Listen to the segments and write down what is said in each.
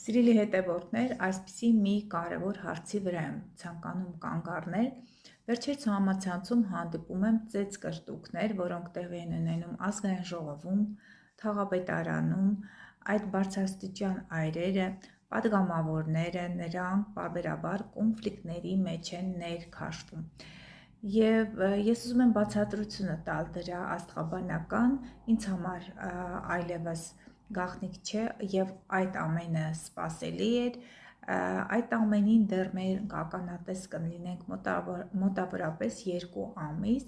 Սիրելի հետևորդներ, այսպիսի մի կարևոր հարցի վրա եմ ցանկանում կանգ առնել։ Վերջերս համացանցում հանդիպում եմ ծեծ կրտուկներ, որոնք տեղի են ունենում ազգային ժողովում, թաղապետարանում, այդ բարձրաստիճան այրերը, պատգամավորները, նրանք պարբերաբար կոնֆլիկտների մեջ են ներքաշվում։ Եվ ես ուզում եմ բացատրությունը տալ դրա աստղաբանական, ինձ համար այլևս գաղտնիք չէ եւ այդ ամենը սպասելի էր, այդ ամենին դեռ մեր ականատես կլինենք մոտավորապես 2 ամիս,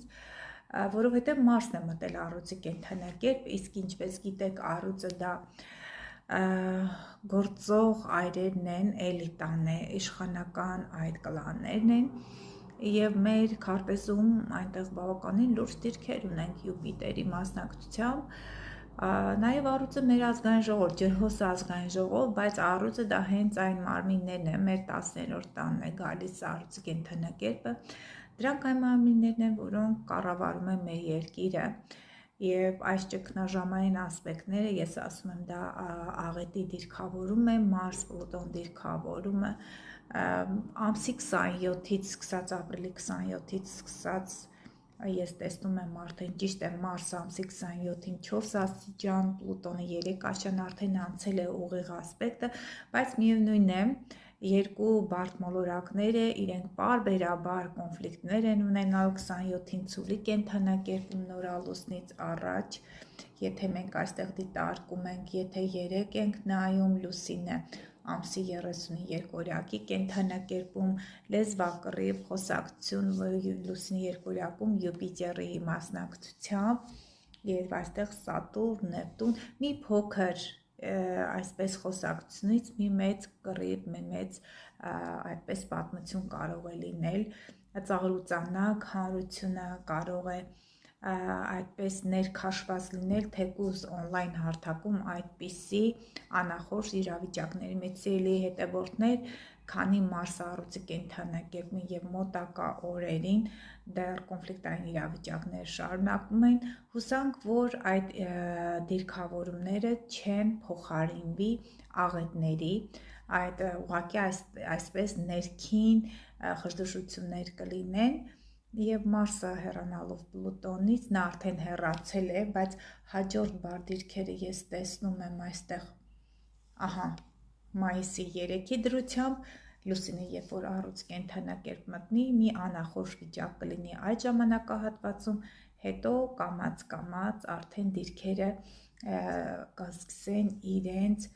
որովհետև Մարսն է մտել առյուծի կենդանակերպ, իսկ ինչպես գիտեք, առյուծը դա գործող այրերն են, էլիտան է, իշխանական այդ կլաններն են, եւ մեր քարտեզում այնտեղ բավականին լուրջ դիրքեր ունենք Յուպիտերի մասնակցությամբ, նաեւ առյուծը մեր ազգային ժողով, ջրհոս ազգային ժողով, բայց առյուծը դա հենց այն մարմիններն են, մեր 10-րդ տանն է գալիս առյուծի կենդանակերպը, դրանք այն մարմիններն են, որոնք կառավարում են մեր երկիրը, եւ այս ճգնաժամային ասպեկտները, ես ասում եմ, դա աղետի դիրքավորում է, Մարս-Պլուտոն դիրքավորումը, ամսի 27-ից սկսած, ապրիլի 27-ից սկսած, ես տեսնում եմ արդեն ճիշտ է, Մարս ամսի 27-ին 4 աստիճան, Պլուտոնը 3 աշան արդեն անցել է ուղիղ ասպեկտը, բայց միևնույն է, երկու բարդ մոլորակները իրենք պարբերաբար կոնֆլիկտներ են ունենալ 27-ին ցուլի կենդանակերպում նորալուսնից առաջ, եթե մենք այստեղ դիտարկում ենք, եթե 3 ենք նայում, Լուսինը ամսի 32-օրյակի կենդանակերպում, լեզվակռիվ խոսակցություն Լուսինի երկորյակում Յուպիտերի մասնակցությամբ, եւ այստեղ Սատուրն, Նեպտուն, մի փոքր այսպես խոսակցությունից մի մեծ կռիվ, մեծ այդպես պատմություն կարող է լինել, ծաղրուծանակ հանրությունը կարող է այդպես ներքաշված լինել, թեկուզ օնլայն հարթակում այդպիսի անախորժ իրավիճակների մեջ սիրելի հետևորդներ, քանի Մարս առյուծի կենդանակերպին եւ մոտակա օրերին դեռ կոնֆլիկտային իրավիճակներ շարունակվում են, հուսանք, որ այդ դիրքավորումները չեն փոխարինվի աղետների, այդ ուղղակի այսպես ներքին խժդժություններ կլինեն, եւ Մարսը հեռանալով Պլուտոնից, նա արդեն հեռացել է, բայց հաջորդ բարդ դիրքերը ես տեսնում եմ այստեղ, ահա, մայիսի 3-ի դրությամբ, Լուսինը երբ որ առյուծ կենդանակերպ մտնի, մի անախորժ վիճակ կլինի այդ ժամանակահատվածում, հետո կամաց արդեն դիրքերը կսկսեն իրենց